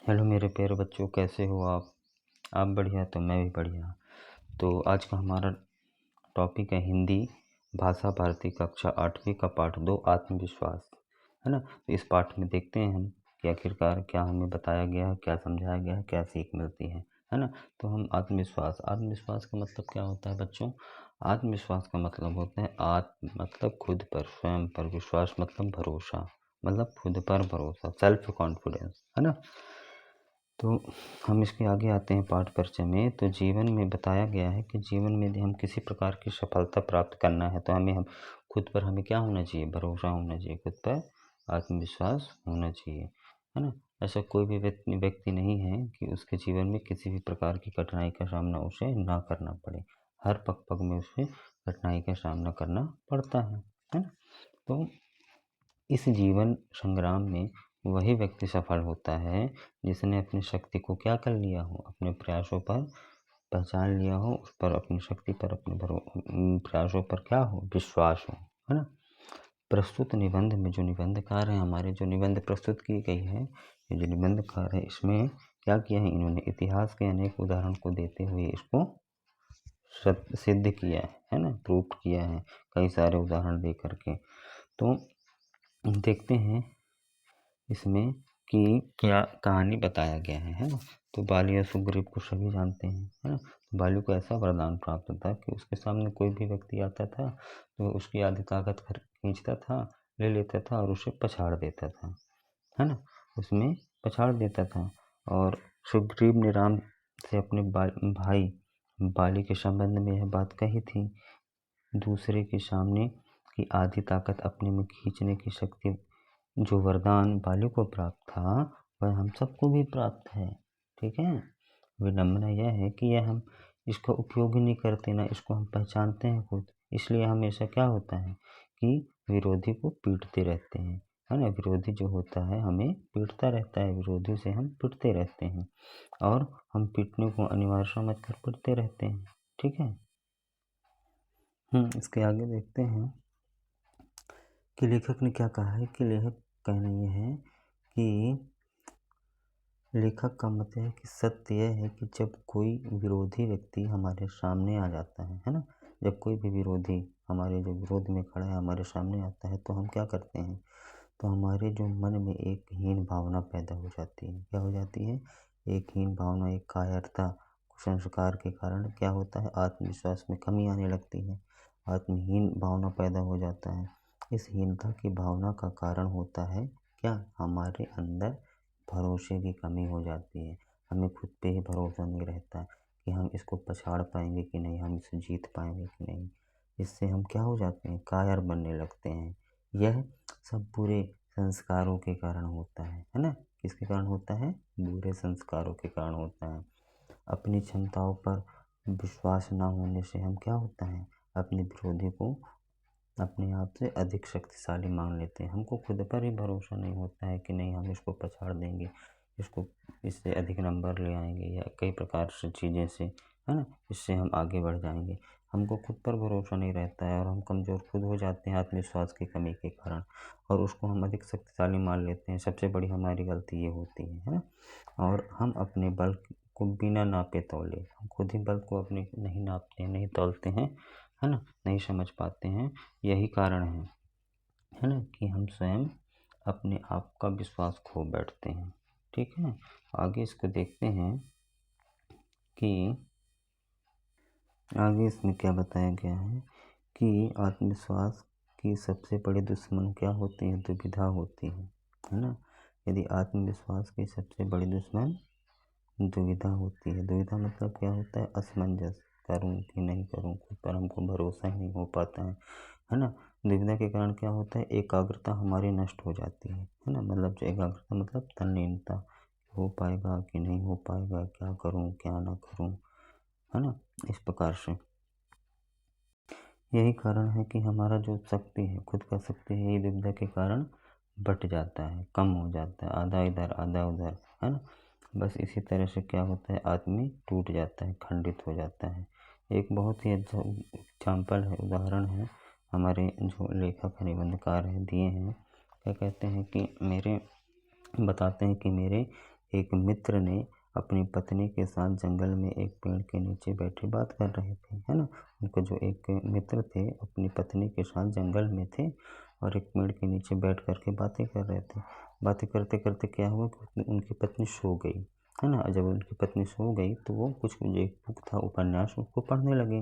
Hello मेरे प्यारे बच्चों, कैसे हो आप बढ़िया तो मैं भी बढ़िया। तो आज का हमारा टॉपिक है हिंदी भाषा भारती कक्षा 8वीं का पाठ 2 आत्मविश्वास, है ना। तो इस पाठ में देखते हैं हम कि आखिरकार क्या हमें बताया गया है, क्या समझाया गया है, क्या सीख मिलती है ना। तो हम आत्मविश्वास का मतलब क्या होता है बच्चों? आत्मविश्वास का मतलब होता है आत्म मतलब खुद पर, स्वयं पर, विश्वास मतलब भरोसा, मतलब खुद पर भरोसा, सेल्फ कॉन्फिडेंस, है ना। तो हम इसके आगे आते हैं पाठ परिचय में। तो जीवन में बताया गया है कि जीवन में यदि हम किसी प्रकार की सफलता प्राप्त करना है तो हम खुद पर हमें क्या होना चाहिए? भरोसा होना चाहिए, खुद पर आत्मविश्वास होना चाहिए, है ना। ऐसा कोई भी व्यक्ति नहीं है कि उसके जीवन में किसी भी प्रकार की कठिनाई का सामना उसे ना करना पड़े। हर पग पग में उसे कठिनाई का सामना करना पड़ता है ना। तो इस जीवन संग्राम में वही व्यक्ति सफल होता है जिसने अपनी शक्ति को क्या कर लिया हो, अपने प्रयासों पर पहचान लिया हो, उस पर, अपनी शक्ति पर, अपने प्रयासों पर क्या हो, विश्वास हो, है ना। प्रस्तुत निबंध में जो निबंधकार हैं हमारे, जो निबंध प्रस्तुत की गई है, ये जो निबंधकार है इसमें क्या किया है इन्होंने? इतिहास के अनेक उदाहरण को देते हुए इसको सिद्ध किया है ना, प्रूव किया है कई सारे उदाहरण दे करके। तो देखते हैं इसमें कि क्या कहानी बताया गया है ना। तो बाली और सुग्रीव को सभी जानते हैं, है ना। तो बाली को ऐसा वरदान प्राप्त था कि उसके सामने कोई भी व्यक्ति आता था तो उसकी आधी ताकत खींचता था, ले लेता था और उसे पछाड़ देता था, है ना। उसमें पछाड़ देता था। और सुग्रीव ने राम से अपने भाई बाली के संबंध में यह बात कही थी। दूसरे के सामने की आधी ताकत अपने में खींचने की शक्ति, जो वरदान बाली को प्राप्त था वह हम सबको भी प्राप्त है, ठीक है। विडंबना यह है कि यह हम इसका उपयोग ही नहीं करते, ना इसको हम पहचानते हैं खुद। इसलिए हमेशा क्या होता है कि विरोधी को पीटते रहते हैं, है ना। विरोधी जो होता है हमें पीटता रहता है, विरोधी से हम पिटते रहते हैं और हम पीटने को अनिवार्य समझकर पिटते रहते हैं, ठीक है। इसके आगे देखते हैं कि लेखक ने क्या कहा है। कि लेखक कहना यह है कि लेखक का मत है कि सत्य यह है कि जब कोई विरोधी व्यक्ति हमारे सामने आ जाता है ना, जब कोई भी विरोधी हमारे जो विरोध में खड़ा है हमारे सामने आता है तो हम क्या करते हैं? तो हमारे जो मन में एक हीन भावना पैदा हो जाती है। क्या हो जाती है? एक हीन भावना, एक कायरता, कुसंस्कार के कारण क्या होता है? आत्मविश्वास में कमी आने लगती है, आत्महीन भावना पैदा हो जाता है। इस हीनता की भावना का कारण होता है क्या? हमारे अंदर भरोसे की कमी हो जाती है। हमें खुद पे ही भरोसा नहीं रहता कि हम इसको पछाड़ पाएंगे कि नहीं, हम इसे जीत पाएंगे कि नहीं। इससे हम क्या हो जाते हैं? कायर बनने लगते हैं। यह सब बुरे संस्कारों के कारण होता है ना। किसके कारण होता है? बुरे संस्कारों के कारण होता है। अपनी क्षमताओं पर विश्वास न होने से हम क्या होता है? अपने विरोधी को अपने आप से अधिक शक्तिशाली मान लेते हैं। हमको खुद पर ही भरोसा नहीं होता है कि नहीं, हम इसको पछाड़ देंगे, इसको इससे अधिक नंबर ले आएंगे या कई प्रकार से चीज़ें से, है ना, इससे हम आगे बढ़ जाएंगे। हमको खुद पर भरोसा नहीं रहता है और हम कमज़ोर खुद हो जाते हैं आत्मविश्वास की कमी के कारण, और उसको हम अधिक शक्तिशाली मान लेते हैं। सबसे बड़ी हमारी गलती ये होती है ना। और हम अपने बल को बिना नापे तौले, हम खुद ही बल को अपने नहीं नापते हैं, नहीं तौलते हैं, है ना, नहीं समझ पाते हैं। यही कारण है ना कि हम स्वयं अपने आप का विश्वास खो बैठते हैं, ठीक है। आगे इसको देखते हैं कि आगे इसमें क्या बताया गया है कि आत्मविश्वास की सबसे बड़ी दुश्मन क्या होती है? दुविधा होती है ना। यदि आत्मविश्वास की सबसे बड़ी दुश्मन दुविधा होती है। दुविधा मतलब क्या होता है? असमंजस, करूं कि नहीं करूं, खुद पर हमको भरोसा ही नहीं हो पाता है ना। दुविधा के कारण क्या होता है? एकाग्रता हमारी नष्ट हो जाती है ना। मतलब जो एकाग्रता मतलब तल्लीनता, हो पाएगा कि नहीं हो पाएगा, क्या करूं क्या ना करूं, है ना। इस प्रकार से यही कारण है कि हमारा जो शक्ति है, खुद का शक्ति है, ये दुविधा के कारण बट जाता है, कम हो जाता है, आधा इधर आधा उधर, है ना। बस इसी तरह से क्या होता है? आदमी टूट जाता है, खंडित हो जाता है। एक बहुत ही अच्छा एग्जाम्पल है, उदाहरण है, हमारे जो लेखक है, निबंधकार है, दिए हैं। क्या कहते हैं कि बताते हैं कि मेरे एक मित्र ने अपनी पत्नी के साथ जंगल में एक पेड़ के नीचे बैठे बात कर रहे थे, है ना। उनको जो एक मित्र थे अपनी पत्नी के साथ जंगल में थे और एक पेड़ के नीचे बैठ कर के बातें कर रहे थे। बातें करते करते क्या हुआ कि उनकी पत्नी सो गई, है ना। जब उनकी पत्नी सो गई तो वो कुछ जो एक बुक था उपन्यास उसको पढ़ने लगे,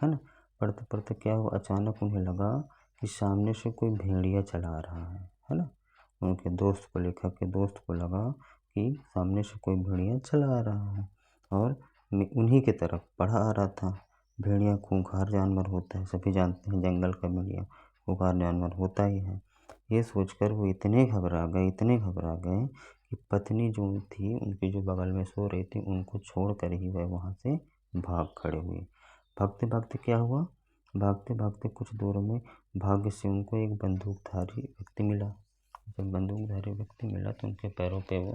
है ना। पढ़ते पढ़ते क्या हुआ, अचानक उन्हें लगा कि सामने से कोई भेड़िया चला रहा है ना। उनके दोस्त को, लेखक के दोस्त को लगा कि सामने से कोई भेड़िया चला आ रहा है और उन्हीं की तरफ बढ़ा आ रहा था। भेड़िया खूंखार जानवर होता है, सभी जानते हैं जंगल का भेड़िया खूंखार जानवर होता ही है। ये सोचकर वो इतने घबरा गए कि पत्नी जो थी उनकी जो बगल में सो रही थी उनको छोड़ कर ही वह वहाँ से भाग खड़े हुए। भागते भागते क्या हुआ, भागते भागते कुछ दूर में भाग्य से उनको एक बंदूकधारी व्यक्ति मिला। जब बंदूकधारी व्यक्ति मिला तो उनके पैरों पे वो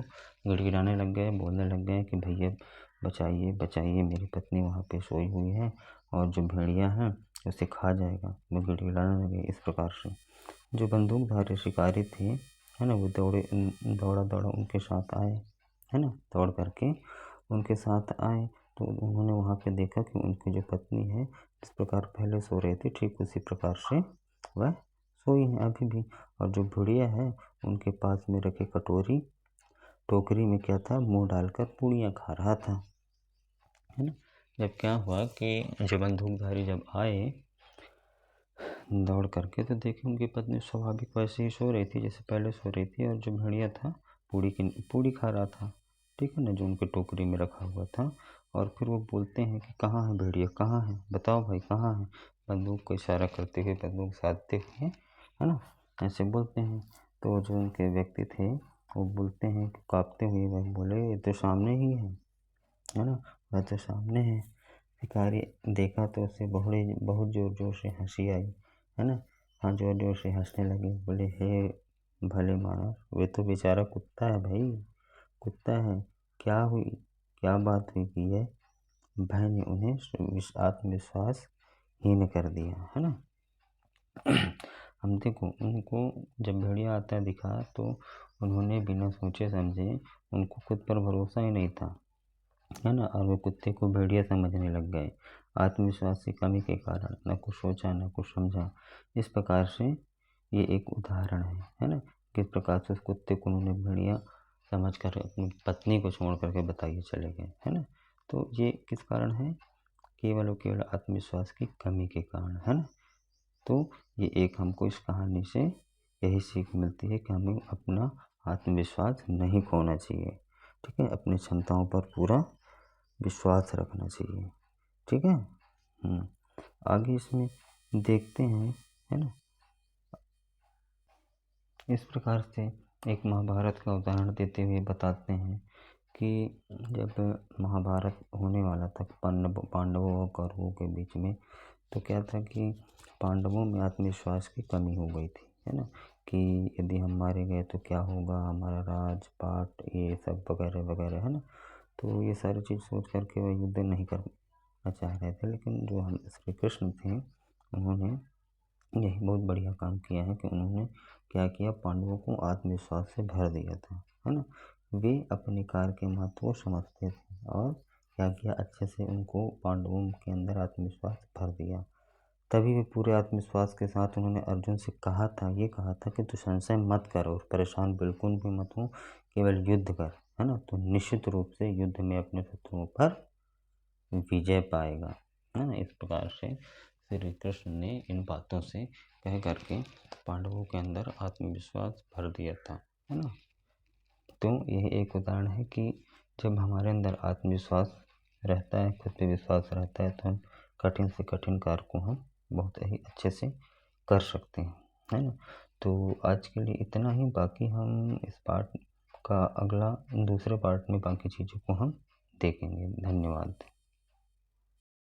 गिड़गिड़ाने लग गए, बोलने लग गए कि भैया बचाइए बचाइए, मेरी पत्नी वहाँ पे सोई हुई है और जो भेड़िया है उसे खा जाएगा। वो गिड़गिड़ाने लगे इस प्रकार से। जो बंदूकधारी शिकारी थे, है ना, वो दौड़ा उनके साथ आए, है ना। दौड़ करके उनके साथ आए तो उन्होंने वहाँ पे देखा कि उनकी जो पत्नी है जिस प्रकार पहले सो रही थी ठीक उसी प्रकार से वह सोई है अभी भी। और जो भेड़िया है उनके पास में रखे टोकरी में क्या था, मुंह डालकर पूड़ियाँ खा रहा था, है ना। जब क्या हुआ कि जो बंदूकधारी जब आए दौड़ करके तो देखे उनकी पत्नी स्वाभाविक वैसे ही सो रही थी जैसे पहले सो रही थी और जो भेड़िया था पूड़ी खा रहा था, ठीक है ना, जो उनके टोकरी में रखा हुआ था। और फिर वो बोलते हैं कि कहाँ है भेड़िया, कहाँ है, बताओ भाई कहाँ है। बंदूक को इशारा करते हुए, बंदूक साधते हुए, है ना, ऐसे बोलते हैं। तो जो उनके व्यक्ति थे वो बोलते हैं कि काँपते हुए वह बोले ये तो सामने ही है ना, वह तो सामने है। शिकारी देखा तो उसे बहुत जोर जोर से हंसी आई, है ना। हाँ, जोर जोर से हंसने लगे, बोले हे भले मानस, वे तो बेचारा कुत्ता है भाई, कुत्ता है। क्या हुई, क्या बात हुई कि यह भय ने उन्हें आत्मविश्वास हीन कर दिया, है ना। हम देखो उनको जब भेड़िया आता दिखा तो उन्होंने बिना सोचे समझे, उनको खुद पर भरोसा ही नहीं था, है ना, और वो कुत्ते को भेड़िया समझने लग गए। आत्मविश्वास की कमी के कारण न कुछ सोचा न कुछ समझा। इस प्रकार से ये एक उदाहरण है ना, किस प्रकार से उस कुत्ते को उन्होंने भेड़िया समझ कर अपनी पत्नी को छोड़ करके बताइए चले गए, है ना। तो ये किस कारण है, केवल और केवल आत्मविश्वास की कमी के कारण, है ना। तो ये एक हमको इस कहानी से यही सीख मिलती है कि हमें अपना आत्मविश्वास नहीं खोना चाहिए, ठीक है, अपनी क्षमताओं पर पूरा विश्वास रखना चाहिए, ठीक है। आगे इसमें देखते हैं, है ना। इस प्रकार से एक महाभारत का उदाहरण देते हुए बताते हैं कि जब महाभारत होने वाला था पांडवों और कौरवों के बीच में, तो क्या था कि पांडवों में आत्मविश्वास की कमी हो गई थी, है ना, कि यदि हम मारे गए तो क्या होगा, हमारा राजपाट ये सब वगैरह वगैरह, है ना। तो ये सारी चीज़ सोच करके वह युद्ध नहीं करना चाह रहे थे। लेकिन जो हम श्री कृष्ण थे उन्होंने यही बहुत बढ़िया काम किया है कि उन्होंने क्या किया, पांडवों को आत्मविश्वास से भर दिया था, है ना। वे अपने कार्य के महत्व को समझते थे और क्या किया, अच्छे से उनको पांडवों के अंदर आत्मविश्वास भर दिया। तभी वे पूरे आत्मविश्वास के साथ उन्होंने अर्जुन से कहा था, ये कहा था कि तू संशय मत कर और परेशान बिल्कुल भी मत हो, केवल युद्ध कर, है ना, तो निश्चित रूप से युद्ध में अपने शत्रुओं पर विजय पाएगा, है ना। इस प्रकार से श्री कृष्ण ने इन बातों से कह करके पांडवों के अंदर आत्मविश्वास भर दिया था, है ना। तो यह एक उदाहरण है कि जब हमारे अंदर आत्मविश्वास रहता है, खुद पे विश्वास रहता है, तो हम कठिन से कठिन कार्य को हम बहुत ही अच्छे से कर सकते हैं, है ना। तो आज के लिए इतना ही, बाकी हम इस पार्ट का दूसरे पार्ट में बाकी चीज़ों को हम देखेंगे। धन्यवाद।